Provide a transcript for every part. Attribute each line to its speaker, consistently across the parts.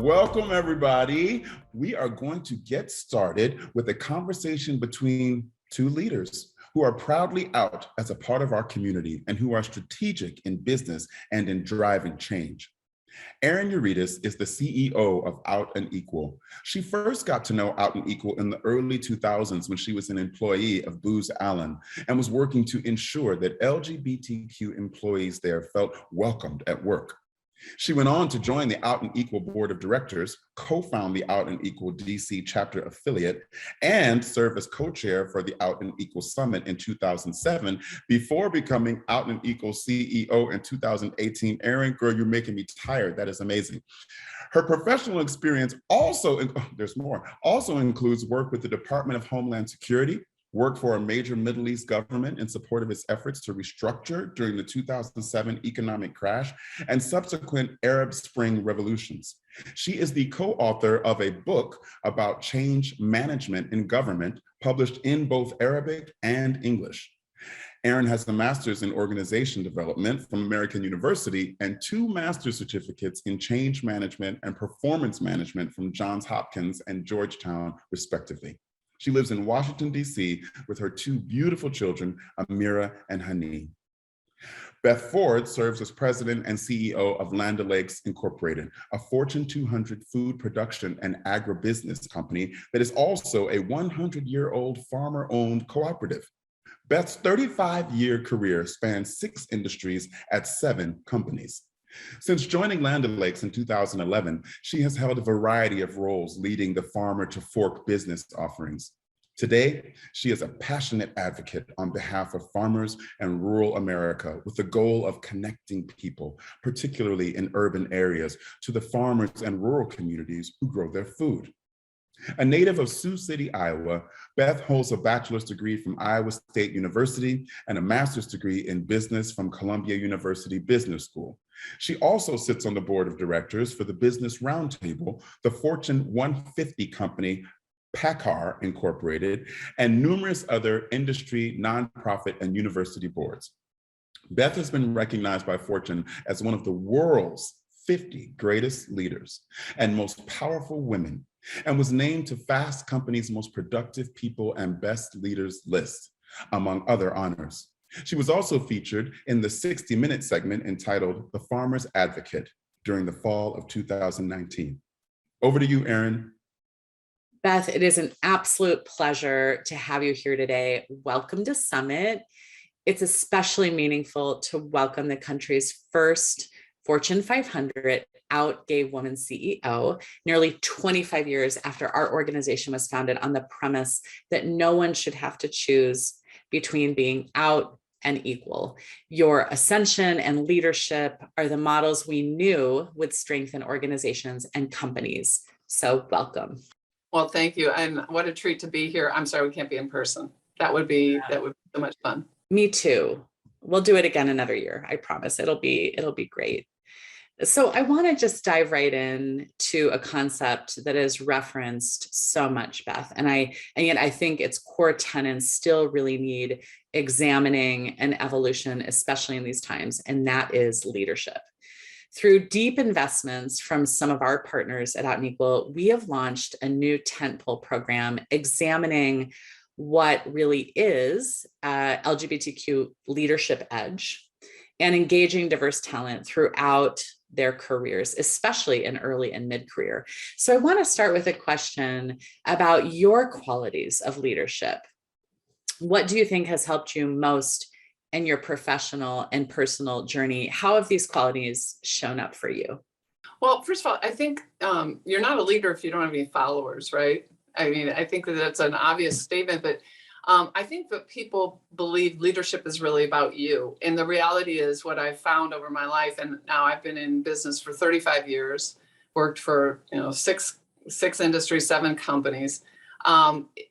Speaker 1: Welcome, everybody. We are going to get started with a conversation between two leaders who are proudly out as a part of our community and who are strategic in business and in driving change. Erin Uritus is the CEO of Out and Equal. She first got to know Out and Equal in the early 2000s when she was an employee of Booz Allen and was working to ensure that LGBTQ employees there felt welcomed at work. She went on to join the Out and Equal Board of Directors, co-found the Out and Equal DC chapter affiliate, and serve as co-chair for the Out and Equal Summit in 2007 before becoming Out and Equal CEO in 2018. Erin, girl, you're making me tired. That is amazing. Her professional experience also includes work with the Department of Homeland Security, worked for a major Middle East government in support of its efforts to restructure during the 2007 economic crash and subsequent Arab Spring revolutions. She is the co-author of a book about change management in government, published in both Arabic and English. Erin has a master's in organization development from American University and 2 master's certificates in change management and performance management from Johns Hopkins and Georgetown, respectively. She lives in Washington, D.C. with her 2 beautiful children, Amira and Hani. Beth Ford serves as president and CEO of OLakes Incorporated, a Fortune 200 food production and agribusiness company that is also a 100-year-old farmer-owned cooperative. Beth's 35-year career spans 6 industries at 7 companies. Since joining OLakes in 2011, she has held a variety of roles leading the Farmer to Fork business offerings. Today, she is a passionate advocate on behalf of farmers and rural America with the goal of connecting people, particularly in urban areas, to the farmers and rural communities who grow their food. A native of Sioux City, Iowa, Beth holds a bachelor's degree from Iowa State University and a master's degree in business from Columbia University Business School. She also sits on the board of directors for the Business Roundtable, the Fortune 150 company PACCAR Incorporated, and numerous other industry, nonprofit, and university boards. Beth has been recognized by Fortune as one of the world's 50 greatest leaders and most powerful women, and was named to Fast Company's most productive people and best leaders list, among other honors. She was also featured in the 60-minute segment entitled The Farmer's Advocate during the fall of 2019. Over to you, Erin.
Speaker 2: Beth, it is an absolute pleasure to have you here today. Welcome to Summit. It's especially meaningful to welcome the country's first Fortune 500 out gay woman CEO, nearly 25 years after our organization was founded on the premise that no one should have to choose between being out and equal. Your ascension and leadership are the models we knew would strengthen organizations and companies. So welcome.
Speaker 3: Well, thank you. And what a treat to be here. I'm sorry we can't be in person. That would be so much fun.
Speaker 2: Me too. We'll do it again another year. I promise. It'll be great. So I want to just dive right in to a concept that is referenced so much, Beth. And yet I think its core tenets still really need examining and evolution, especially in these times, and that is leadership. Through deep investments from some of our partners at Out and Equal, we have launched a new tentpole program examining what really is LGBTQ leadership edge and engaging diverse talent throughout their careers, especially in early and mid-career. So I want to start with a question about your qualities of leadership. What do you think has helped you most in your professional and personal journey? How have these qualities shown up for you?
Speaker 3: Well, first of all, I think you're not a leader if you don't have any followers, right? I mean, I think that that's an obvious statement, but I think that people believe leadership is really about you. And the reality is what I've found over my life, and now I've been in business for 35 years, worked for six industries, 7 companies.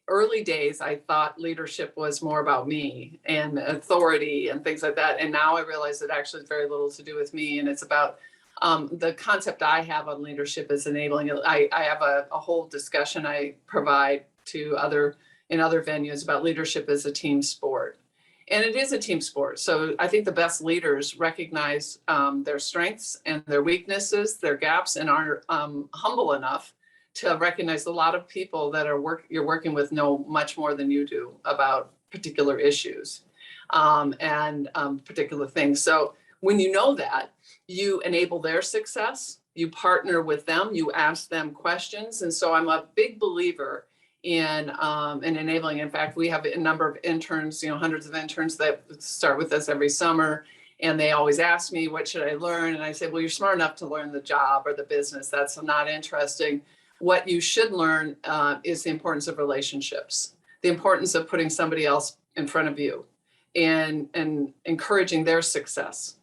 Speaker 3: Early days, I thought leadership was more about me and authority and things like that. And now I realize it actually has very little to do with me. And it's about the concept I have on leadership is enabling. I have a whole discussion I provide to other venues about leadership as a team sport. And it is a team sport. So I think the best leaders recognize their strengths and their weaknesses, their gaps, and are humble enough to recognize a lot of people that you're working with know much more than you do about particular issues and particular things. So when you know that, you enable their success, you partner with them, you ask them questions. And so I'm a big believer in enabling. In fact, we have a number of interns, hundreds of interns that start with us every summer. And they always ask me, what should I learn? And I say, well, you're smart enough to learn the job or the business. That's not interesting. What you should learn is the importance of relationships, the importance of putting somebody else in front of you and encouraging their success.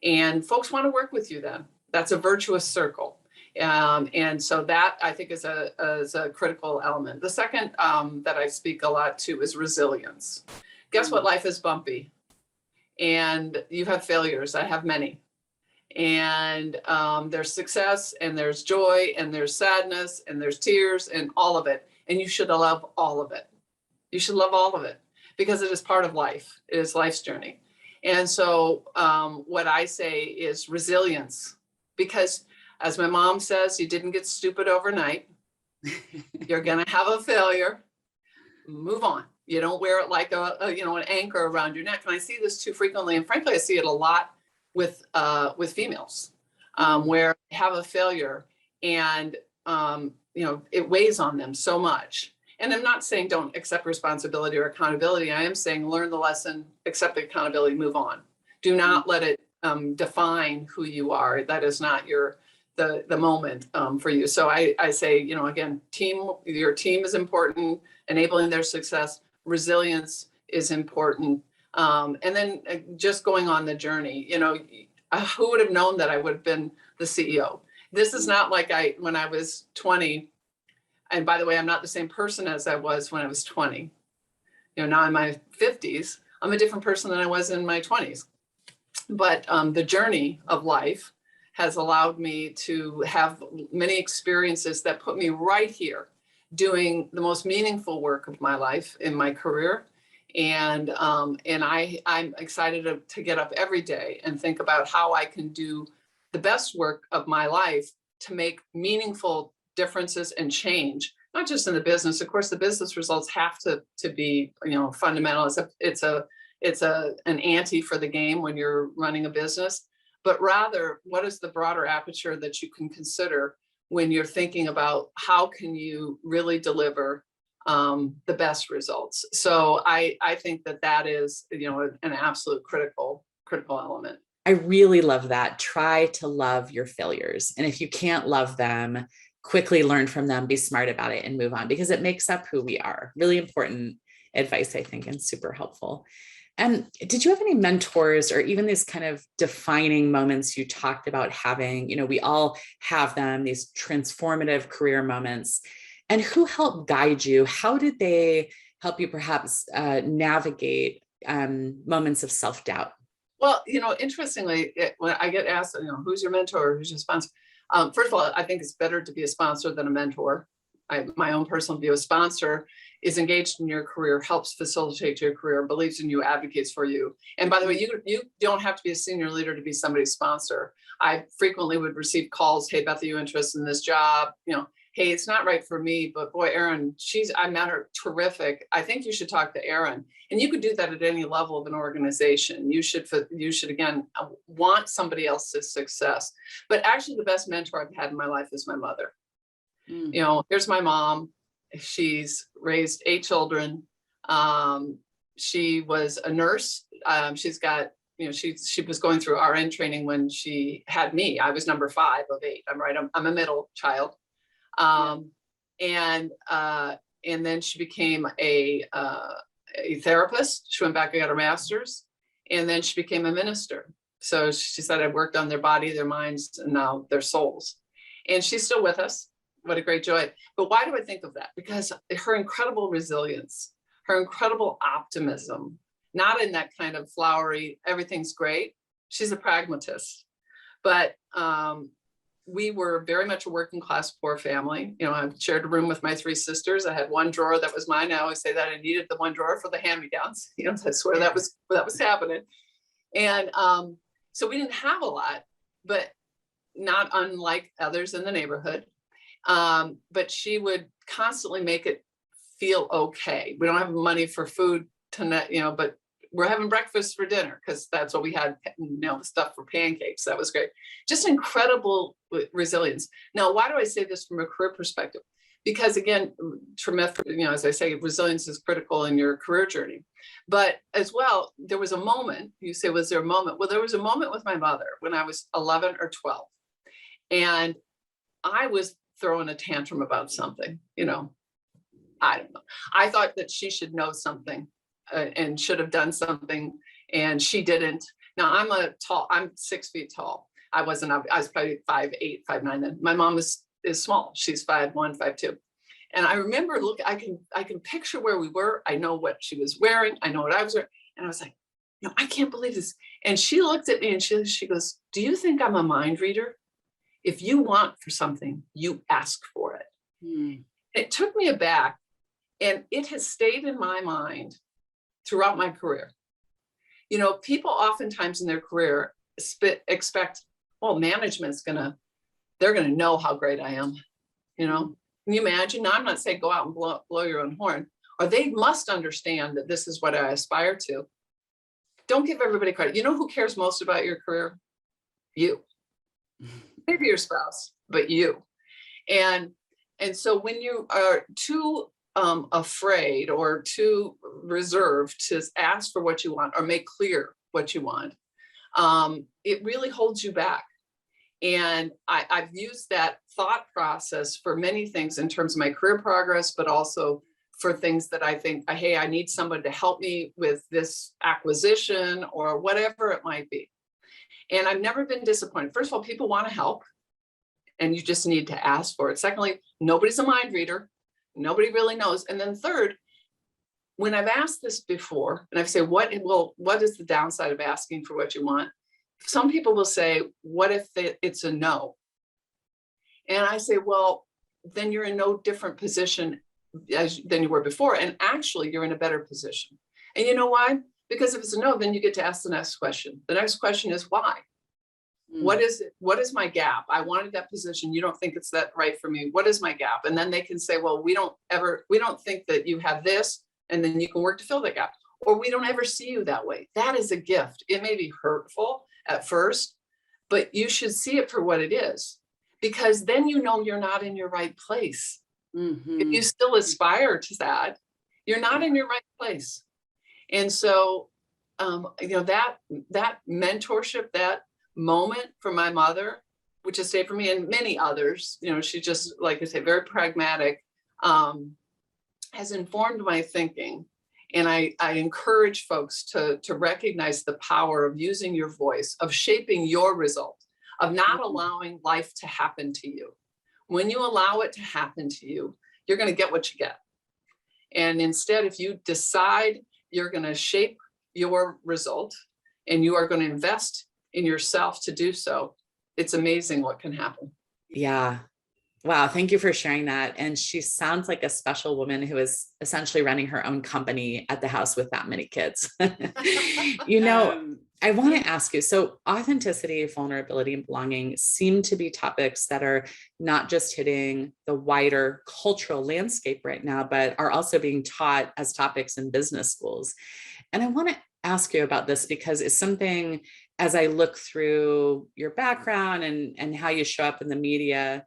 Speaker 3: And folks want to work with you then. That's a virtuous circle. And so that I think is a critical element. The second that I speak a lot to is resilience. Guess what? Life is bumpy and you have failures. I have many. And there's success and there's joy and there's sadness and there's tears and all of it. And you should love all of it. You should love all of it because it is part of life. It is life's journey. And so what I say is resilience, because as my mom says, you didn't get stupid overnight. You're going to have a failure. Move on. You don't wear it like an anchor around your neck. And I see this too frequently. And frankly, I see it a lot with females where they have a failure and, it weighs on them so much. And I'm not saying don't accept responsibility or accountability. I am saying learn the lesson, accept the accountability, move on. Do not let it define who you are. That is not the moment for you. So I say, again, your team is important, enabling their success, resilience is important. And then just going on the journey, who would have known that I would have been the CEO? This is not like when I was 20, and by the way, I'm not the same person as I was when I was 20. Now in my 50s, I'm a different person than I was in my 20s. But the journey of life has allowed me to have many experiences that put me right here doing the most meaningful work of my life in my career. And I'm excited to get up every day and think about how I can do the best work of my life to make meaningful differences and change, not just in the business. Of course, the business results have to be, fundamental. It's an ante for the game when you're running a business, but rather what is the broader aperture that you can consider when you're thinking about how can you really deliver the best results. So I think that is, an absolute critical element.
Speaker 2: I really love that. Try to love your failures. And if you can't love them, quickly learn from them, be smart about it and move on because it makes up who we are. Really important advice, I think, and super helpful. And did you have any mentors or even these kind of defining moments you talked about having? We all have them, these transformative career moments. And who helped guide you? How did they help you perhaps navigate moments of self-doubt?
Speaker 3: Well, interestingly, when I get asked, who's your mentor, who's your sponsor? First of all, I think it's better to be a sponsor than a mentor. My own personal view, a sponsor is engaged in your career, helps facilitate your career, believes in you, advocates for you. And by the way, you don't have to be a senior leader to be somebody's sponsor. I frequently would receive calls, hey, Beth, are you interested in this job? Hey, it's not right for me, but boy, Erin, I met her, terrific. I think you should talk to Erin. And you could do that at any level of an organization. You should again, want somebody else's success. But actually the best mentor I've had in my life is my mother. Here's my mom. She's raised 8 children. She was a nurse. She's got, she was going through RN training when she had me. I was number 5 of 8. I'm a middle child. And then she became a therapist. She went back and got her master's, and then she became a minister. So she said, I worked on their body, their minds, and now their souls. And she's still with us. What a great joy. But why do I think of that? Because her incredible resilience, her incredible optimism, not in that kind of flowery, everything's great. She's a pragmatist, but we were very much a working class poor family. You know, I shared a room with my 3 sisters. I had one drawer that was mine. I always say that I needed the one drawer for the hand-me-downs. You know, I swear that was happening. And so we didn't have a lot, but not unlike others in the neighborhood. But she would constantly make it feel okay. We don't have money for food tonight, you know, but we're having breakfast for dinner because that's what we had, you know, stuff for pancakes. That was great. Just incredible resilience. Now, why do I say this from a career perspective? Because again, you know, as I say, resilience is critical in your career journey. But as well, there was a moment, you say, was there a moment? Well, there was a moment with my mother when I was 11 or 12. And I was throwing a tantrum about something, you know, I don't know. I thought that she should know something and should have done something, and she didn't. Now I'm 6 feet tall. I was probably 5'8", 5'9" then. My mom is small. She's 5'1", 5'2". And I remember, I can picture where we were. I know what she was wearing. I know what I was wearing. And I was like, no, I can't believe this. And she looked at me and she goes, do you think I'm a mind reader? If you want for something, you ask for it. It took me aback, and it has stayed in my mind throughout my career. You know, people oftentimes in their career expect, well, management's they're gonna know how great I am. You know, can you imagine? Now, I'm not saying go out and blow your own horn, or they must understand that this is what I aspire to. Don't give everybody credit. You know who cares most about your career? You. Maybe your spouse, but you. And so when you are too afraid or too reserved to ask for what you want or make clear what you want, it really holds you back. And I've used that thought process for many things in terms of my career progress, but also for things that I think, hey, I need someone to help me with this acquisition or whatever it might be. And I've never been disappointed. First of all, people want to help, and you just need to ask for it. Secondly, nobody's a mind reader. Nobody really knows. And then third, when I've asked this before, and I've said, what is the downside of asking for what you want? Some people will say, what if it's a no? And I say, well, then you're in no different position than you were before. And actually, you're in a better position. And you know why? Because if it's a no, then you get to ask the next question. The next question is why? What is it? What is my gap? I wanted that position. You don't think it's that right for me. What is my gap? And then they can say, well, we don't think that you have this, and then you can work to fill that gap. Or we don't ever see you that way. That is a gift. It may be hurtful at first, but you should see it for what it is, because then you know you're not in your right place. If you still aspire to that, you're not in your right place. And so, you know, that mentorship, that moment for my mother, which has stayed for me and many others, you know, she just, like I say, very pragmatic, has informed my thinking. And I encourage folks to recognize the power of using your voice, of shaping your result, of not allowing life to happen to you. When you allow it to happen to you, you're going to get what you get. And instead, if you decide you're going to shape your result and you are going to invest in yourself to do so, it's amazing what can happen.
Speaker 2: Yeah. Wow. Thank you for sharing that. And she sounds like a special woman who is essentially running her own company at the house with that many kids. You know, I want to ask you, so authenticity, vulnerability, and belonging seem to be topics that are not just hitting the wider cultural landscape right now, but are also being taught as topics in business schools. And I want to ask you about this because it's something, as I look through your background and how you show up in the media,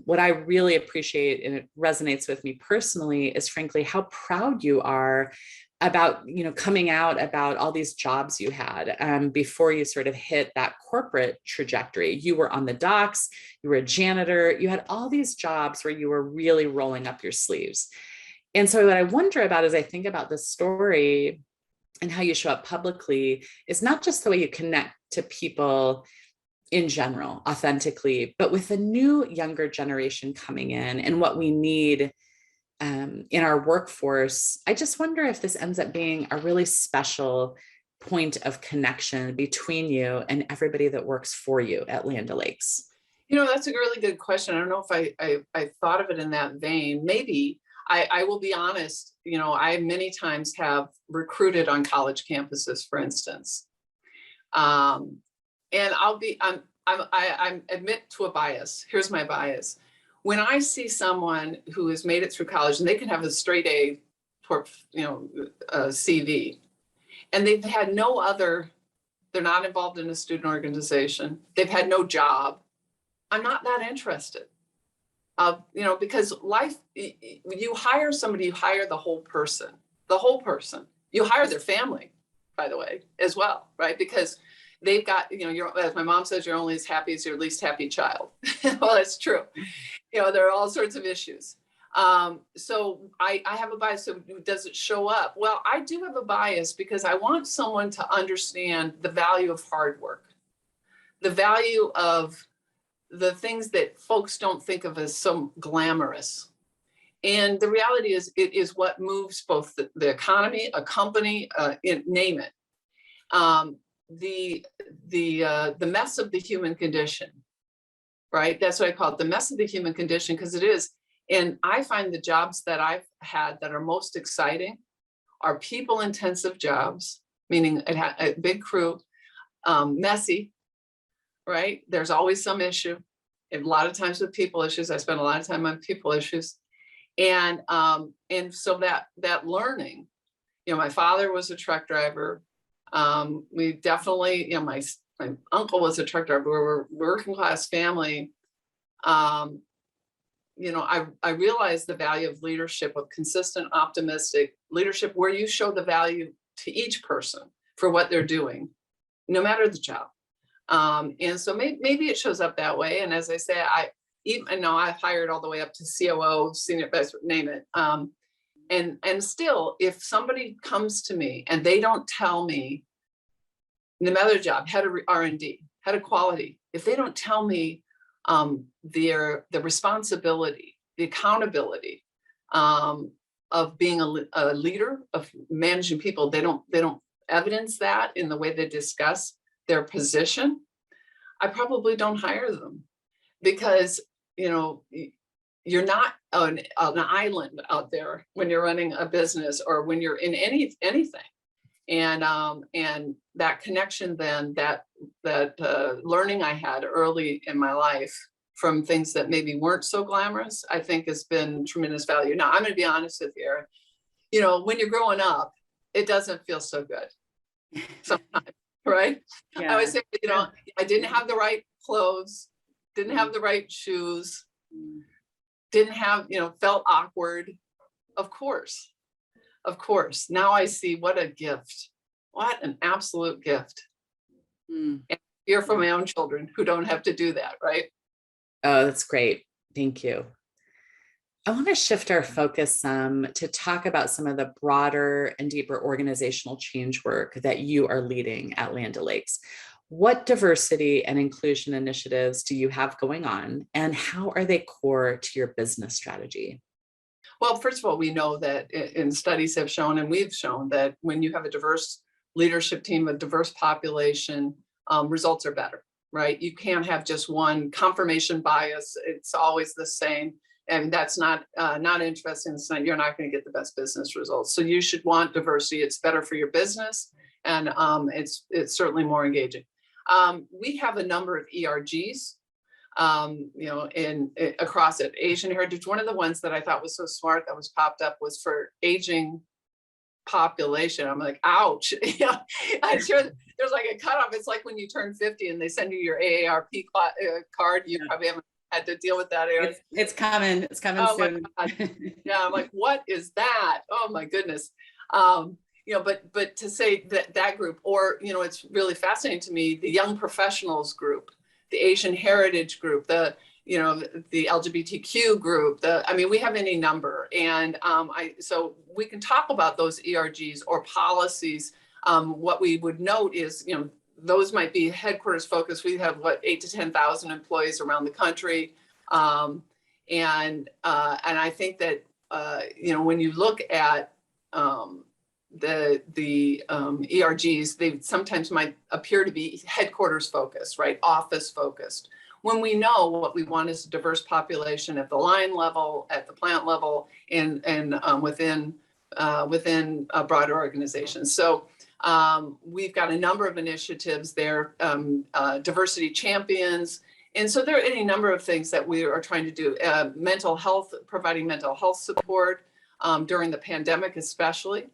Speaker 2: what I really appreciate, and it resonates with me personally, is frankly how proud you are about, you know, coming out about all these jobs you had before you sort of hit that corporate trajectory. You were on the docks, you were a janitor, you had all these jobs where you were really rolling up your sleeves. And so what I wonder about as I think about this story and how you show up publicly is not just the way you connect to people in general, authentically, but with the new younger generation coming in and what we need in our workforce. I just wonder if this ends up being a really special point of connection between you and everybody that works for you at Land O'Lakes.
Speaker 3: That's a really good question. I don't know if I thought of it in that vein. Maybe. I will be honest, I many times have recruited on college campuses, for instance. And I admit to a bias. Here's my bias. When I see someone who has made it through college and they can have a straight A, CV, and they've had no other, they're not involved in a student organization, they've had no job, I'm not that interested. Because life, you hire somebody, you hire the whole person. You hire their family, by the way, as well, right? Because they've got, as my mom says, you're only as happy as your least happy child. Well, that's true. There are all sorts of issues. So I have a bias. So does it show up? Well, I do have a bias because I want someone to understand the value of hard work, the value of the things that folks don't think of as so glamorous. And the reality is, it is what moves both the economy, a company, name it. The mess of the human condition, right? That's what I call it, the mess of the human condition, because it is. And I find the jobs that I've had that are most exciting are people-intensive jobs, meaning a big crew, messy, right? There's always some issue. A lot of times with people issues, I spend a lot of time on people issues. And so that learning, my father was a truck driver. We definitely, my uncle was a truck driver. We were a working class family. I realized the value of leadership, of consistent, optimistic leadership, where you show the value to each person for what they're doing, no matter the job. And so maybe it shows up that way. And as I say, I've hired all the way up to COO, senior vice, name it. And still, if somebody comes to me and they don't tell me, no matter the job, head of R&D, head of quality, if they don't tell me the responsibility, the accountability of being a leader, of managing people, they don't evidence that in the way they discuss their position, I probably don't hire them, because you're not an island out there when you're running a business or when you're in anything. And that connection, then that learning I had early in my life from things that maybe weren't so glamorous, I think has been tremendous value. Now, I'm going to be honest with you, Erin. When you're growing up, it doesn't feel so good sometimes, right? Yeah. I would say, I didn't have the right clothes, didn't have the right shoes, didn't have, felt awkward. Of course. Now I see what a gift, what an absolute gift. And hear from my own children who don't have to do that, right?
Speaker 2: Oh, that's great. Thank you. I want to shift our focus some to talk about some of the broader and deeper organizational change work that you are leading at OLakes. What diversity and inclusion initiatives do you have going on, and how are they core to your business strategy?
Speaker 3: Well, first of all, we know that in studies have shown, and we've shown, that when you have a diverse leadership team, a diverse population, results are better, right? You can't have just one confirmation bias. It's always the same. And that's not interesting. You're not going to get the best business results. So you should want diversity. It's better for your business, and it's certainly more engaging. We have a number of ERGs, across it. Asian Heritage. One of the ones that I thought was so smart that was popped up was for aging population. I'm like, ouch. I'm sure there's like a cutoff. It's like when you turn 50 and they send you your AARP card. You probably haven't had to deal with that, Erin.
Speaker 2: It's coming. It's coming soon.
Speaker 3: Yeah, I'm like, what is that? Oh my goodness. But to say that group, or it's really fascinating to me, the young professionals group, the Asian Heritage group, the LGBTQ group, we have any number. And so we can talk about those ERGs or policies. What we would note is, those might be headquarters focused. We have 8,000 to 10,000 employees around the country. And I think that, when you look at the ERGs, they sometimes might appear to be headquarters focused, right? Office focused. when we know what we want is a diverse population at the line level, at the plant level, and within broader organizations. So we've got a number of initiatives there, diversity champions. And so there are any number of things that we are trying to do. Mental health, providing mental health support during the pandemic, especially.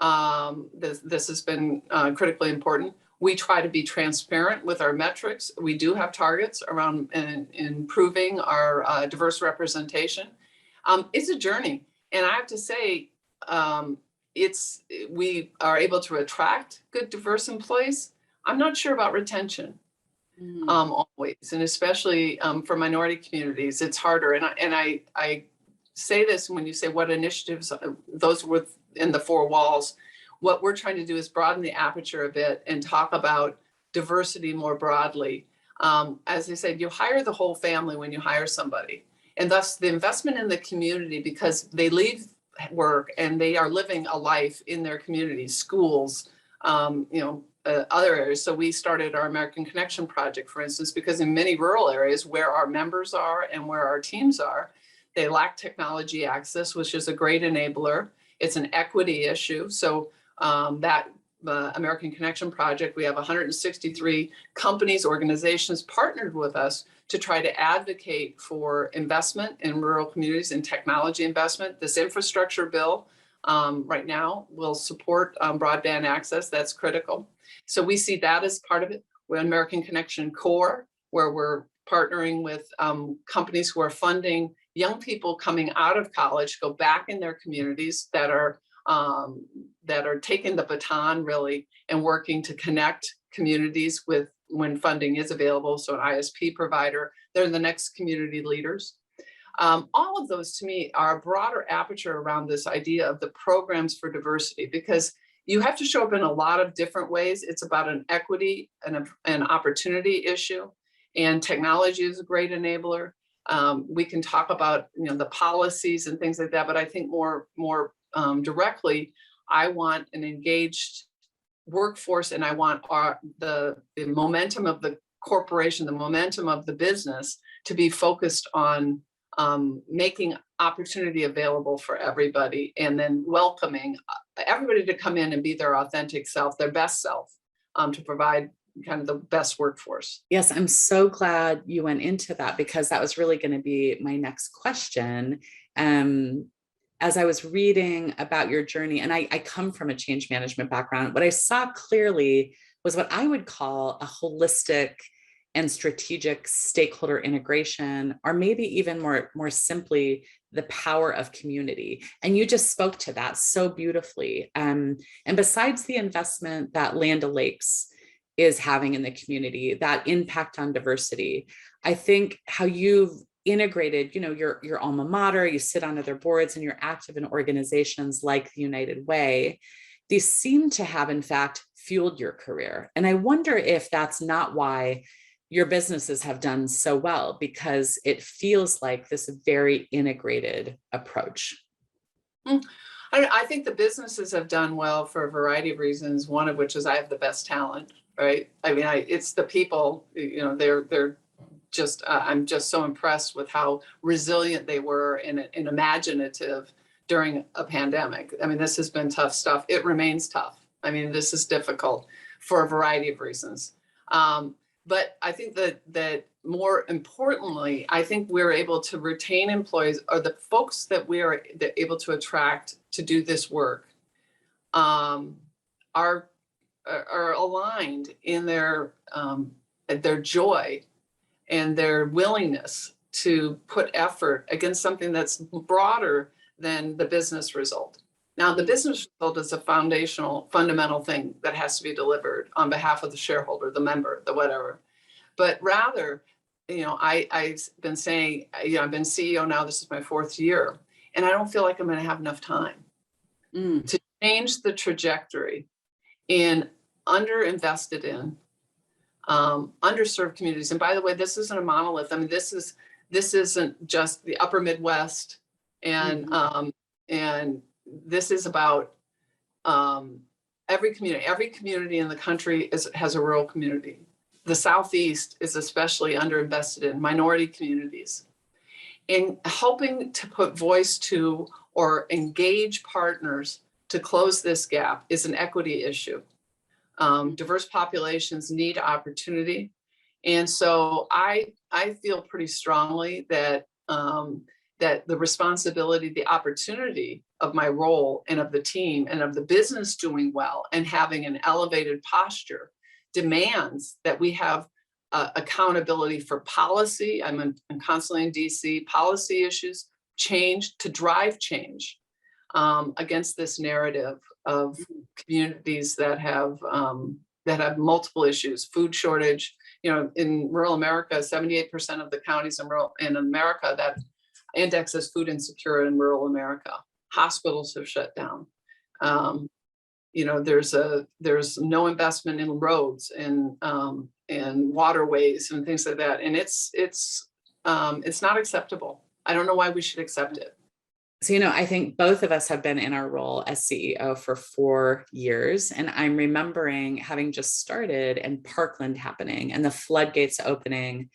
Speaker 3: This has been critically important. We try to be transparent with our metrics. We do have targets around improving our diverse representation. It's a journey. And I have to say, we are able to attract good, diverse employees. I'm not sure about retention. Always, and especially for minority communities, it's harder. And I say this when you say what initiatives, those within the four walls, what we're trying to do is broaden the aperture a bit and talk about diversity more broadly. As I said, you hire the whole family when you hire somebody, and thus the investment in the community, because they leave work and they are living a life in their communities, schools, other areas. So we started our American Connection project, for instance, because in many rural areas where our members are and where our teams are, they lack technology access, which is a great enabler. It's an equity issue. So that American Connection project, we have 163 companies, organizations partnered with us to try to advocate for investment in rural communities and technology investment. This infrastructure bill right now will support broadband access. That's critical. So we see that as part of it. We're American Connection Core, where we're partnering with companies who are funding young people coming out of college, go back in their communities that are taking the baton really and working to connect communities with when funding is available. So an ISP provider, they're the next community leaders. All of those to me are a broader aperture around this idea of the programs for diversity, because you have to show up in a lot of different ways. It's about an equity and an opportunity issue, and technology is a great enabler. We can talk about the policies and things like that, but I think more directly, I want an engaged workforce, and I want the momentum of the corporation, the momentum of the business to be focused on making opportunity available for everybody, and then welcoming everybody to come in and be their authentic self, their best self, to provide kind of the best workforce.
Speaker 2: Yes, I'm so glad you went into that, because that was really going to be my next question. As I was reading about your journey, and I come from a change management background, what I saw clearly was what I would call a holistic and strategic stakeholder integration, or maybe even more simply, the power of community. And you just spoke to that so beautifully. And besides the investment that OLakes is having in the community, that impact on diversity, I think how you've integrated, your alma mater, you sit on other boards, and you're active in organizations like the United Way. These seem to have, in fact, fueled your career. And I wonder if that's not why your businesses have done so well, because it feels like this very integrated approach.
Speaker 3: I think the businesses have done well for a variety of reasons, one of which is I have the best talent, right? I mean, it's the people, they're just, I'm just so impressed with how resilient they were and imaginative during a pandemic. I mean, this has been tough stuff. It remains tough. I mean, this is difficult for a variety of reasons. But I think that more importantly, I think we're able to retain employees, or the folks that we are able to attract to do this work are aligned in their joy and their willingness to put effort against something that's broader than the business result. Now, the business result is a fundamental thing that has to be delivered on behalf of the shareholder, the member, the whatever. But rather, I've been saying, I've been CEO now, this is my 4th year, and I don't feel like I'm going to have enough time to change the trajectory in underinvested in, underserved communities. And by the way, this isn't a monolith. I mean, this isn't just the upper Midwest, and this is about every community. Every community in the country has a rural community. the Southeast is especially underinvested in minority communities. In helping to put voice to or engage partners to close this gap is an equity issue. Diverse populations need opportunity. And so I feel pretty strongly that that the responsibility, the opportunity of my role and of the team and of the business doing well and having an elevated posture demands that we have accountability for policy. I'm constantly in DC, policy issues, change to drive change against this narrative of communities that have multiple issues, food shortage. You know, in rural America, 78% of the counties in America that index as food insecure in rural America. Hospitals have shut down. You know, there's no investment in roads and waterways and things like that, and it's not acceptable. I don't know why we should accept it.
Speaker 2: So, you know, I think both of us have been in our role as CEO for 4 years. And I'm remembering having just started and Parkland happening and the floodgates opening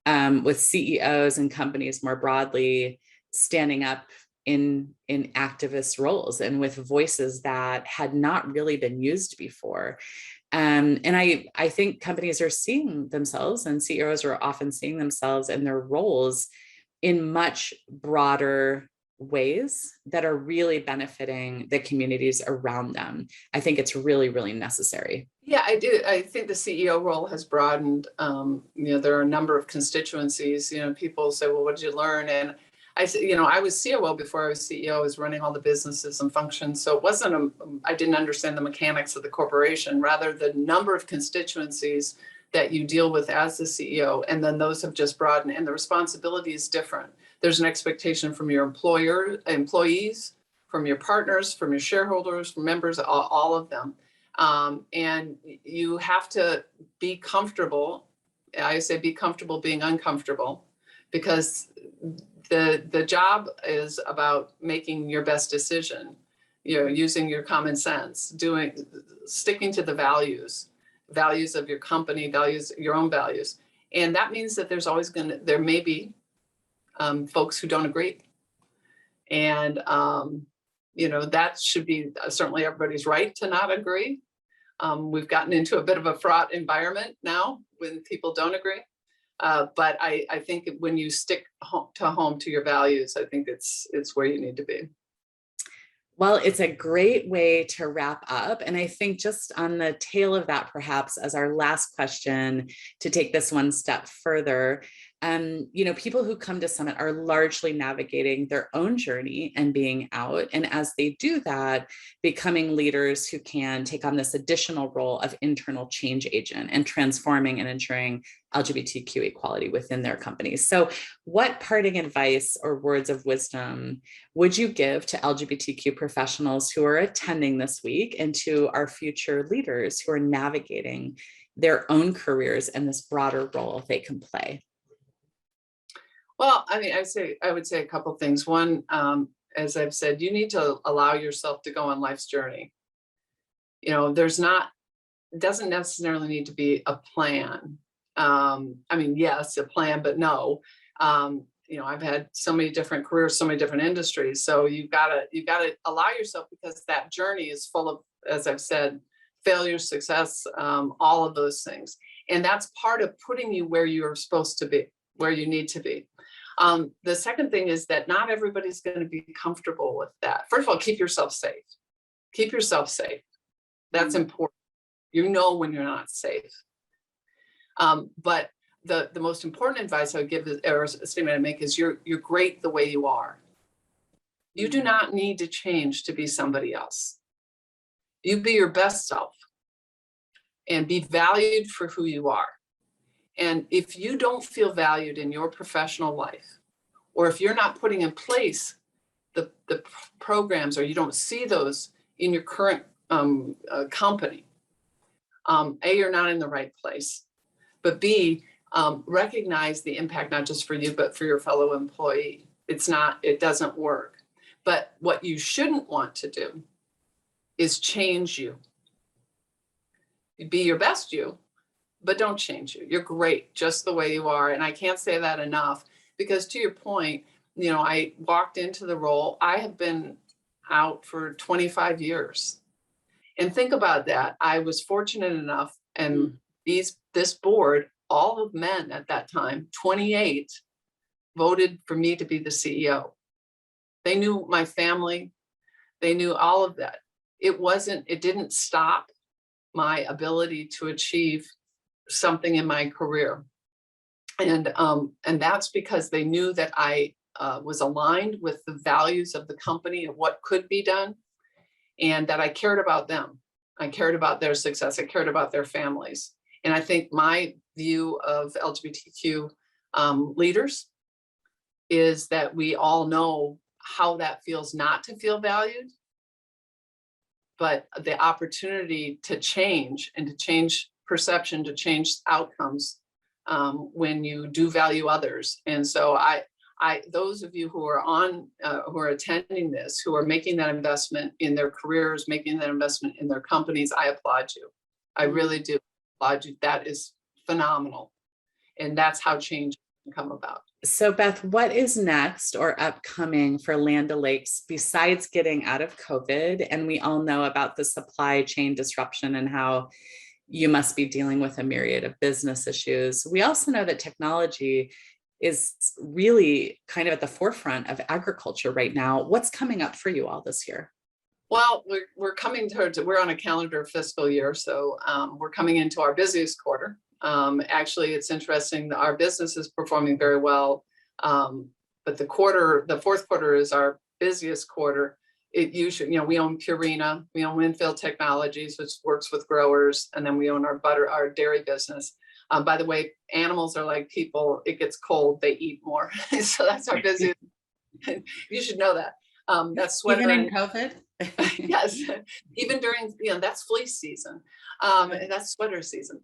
Speaker 2: with CEOs and companies more broadly standing up in activist roles and with voices that had not really been used before. And I think companies are seeing themselves, and CEOs are often seeing themselves and their roles in much broader ways that are really benefiting the communities around them. I think it's really, really necessary.
Speaker 3: Yeah, I do. I think the CEO role has broadened. You know, there are a number of constituencies. You know, people say, well, what did you learn? And I said, you know, I was COO before I was CEO. I was running all the businesses and functions. So it wasn't, I didn't understand the mechanics of the corporation, rather the number of constituencies that you deal with as the CEO. And then those have just broadened and the responsibility is different. There's an expectation from your employees, from your partners, from your shareholders, from members, all of them. And you have to be comfortable. I say be comfortable being uncomfortable, because the job is about making your best decision, you know, using your common sense, sticking to the values of your company, your own values. And that means that there may be folks who don't agree. And, you know, that should be certainly everybody's right to not agree. We've gotten into a bit of a fraught environment now when people don't agree. But I think when you stick home to your values, I think it's where you need to be.
Speaker 2: Well, it's a great way to wrap up. And I think just on the tail of that, perhaps as our last question, to take this one step further, you know, people who come to Summit are largely navigating their own journey and being out. And as they do that, becoming leaders who can take on this additional role of internal change agent and transforming and ensuring LGBTQ equality within their companies. So what parting advice or words of wisdom would you give to LGBTQ professionals who are attending this week and to our future leaders who are navigating their own careers and this broader role they can play?
Speaker 3: Well, I mean, I would say a couple of things. One, as I've said, you need to allow yourself to go on life's journey. You know, it doesn't necessarily need to be a plan. I mean, yes, a plan, but no. You know, I've had so many different careers, so many different industries. So you've got to allow yourself, because that journey is full of, as I've said, failure, success, all of those things. And that's part of putting you where you're supposed to be, where you need to be. The second thing is that not everybody's going to be comfortable with that. First of all, keep yourself safe. Keep yourself safe. That's important. You know when you're not safe. But the most important advice I would give, or a statement I make, is you're great the way you are. You do not need to change to be somebody else. You be your best self and be valued for who you are. And if you don't feel valued in your professional life, or if you're not putting in place the programs, or you don't see those in your current company, A, you're not in the right place, but B, recognize the impact, not just for you, but for your fellow employee. It doesn't work. But what you shouldn't want to do is change you. Be your best you, but don't change you. You're great just the way you are. And I can't say that enough, because to your point, I walked into the role. I have been out for 25 years. And think about that. I was fortunate enough, and this board, all of men at that time, 28, voted for me to be the CEO. They knew my family. They knew all of that. It didn't stop my ability to achieve something in my career. And that's because they knew that I was aligned with the values of the company of what could be done, and that I cared about them. I cared about their success. I cared about their families. And I think my view of LGBTQ leaders is that we all know how that feels not to feel valued, but the opportunity to change and to change perception, to change outcomes when you do value others. And so those of you who are attending this, who are making that investment in their careers, making that investment in their companies, I applaud you. I really do applaud you. That is phenomenal. And that's how change can come about.
Speaker 2: So Beth, what is next or upcoming for Land O'Lakes besides getting out of COVID? And we all know about the supply chain disruption and how you must be dealing with a myriad of business issues. We also know that technology is really kind of at the forefront of agriculture right now. What's coming up for you all this year?
Speaker 3: Well, we're on a calendar fiscal year, so we're coming into our busiest quarter. Actually, it's interesting, our business is performing very well, but the fourth quarter is our busiest quarter. It usually, we own Purina, we own Winfield Technologies, which works with growers, and then we own our dairy business. By the way, animals are like people. It gets cold, they eat more. So that's our busiest. You should know that. That's sweater.
Speaker 2: Even in COVID?
Speaker 3: Yes, even during, that's fleece season. And that's sweater season.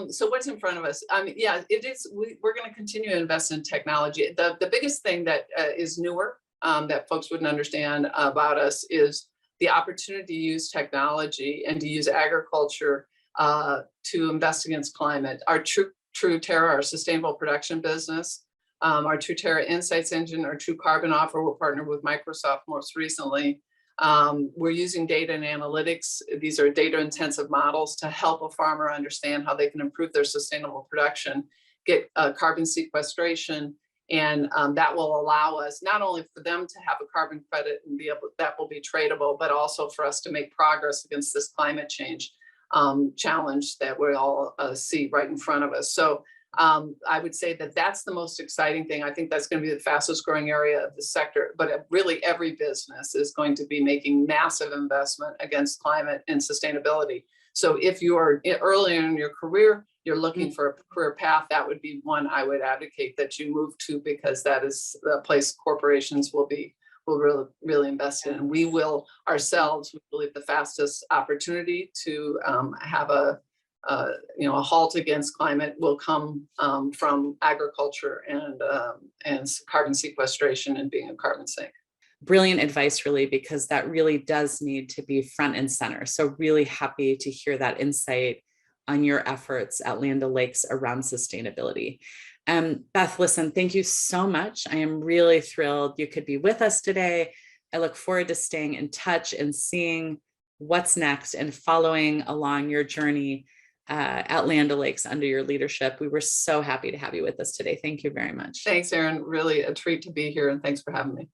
Speaker 3: So what's in front of us? It is, we're going to continue to invest in technology. The biggest thing that is newer that folks wouldn't understand about us is the opportunity to use technology and to use agriculture to invest against climate. Our True Terra, our sustainable production business, our True Terra Insights engine, our True Carbon offer, we're partnered with Microsoft most recently. We're using data and analytics. These are data intensive models to help a farmer understand how they can improve their sustainable production, get carbon sequestration, and that will allow us not only for them to have a carbon credit and that will be tradable, but also for us to make progress against this climate change challenge that we all see right in front of us. So I would say that that's the most exciting thing. I think that's going to be the fastest growing area of the sector, but really every business is going to be making massive investment against climate and sustainability. So if you are earlier in your career, you're looking for a career path, that would be one I would advocate that you move to, because that is the place corporations will really invest in. And we will ourselves, we believe the fastest opportunity to have a halt against climate will come from agriculture and carbon sequestration and being a carbon sink.
Speaker 2: Brilliant advice, really, because that really does need to be front and center. So really happy to hear that insight on your efforts at Land O'Lakes around sustainability. Beth, listen, thank you so much. I am really thrilled you could be with us today. I look forward to staying in touch and seeing what's next and following along your journey at Land O'Lakes under your leadership. We were so happy to have you with us today. Thank you very much.
Speaker 3: Thanks, Erin. Really a treat to be here, and thanks for having me.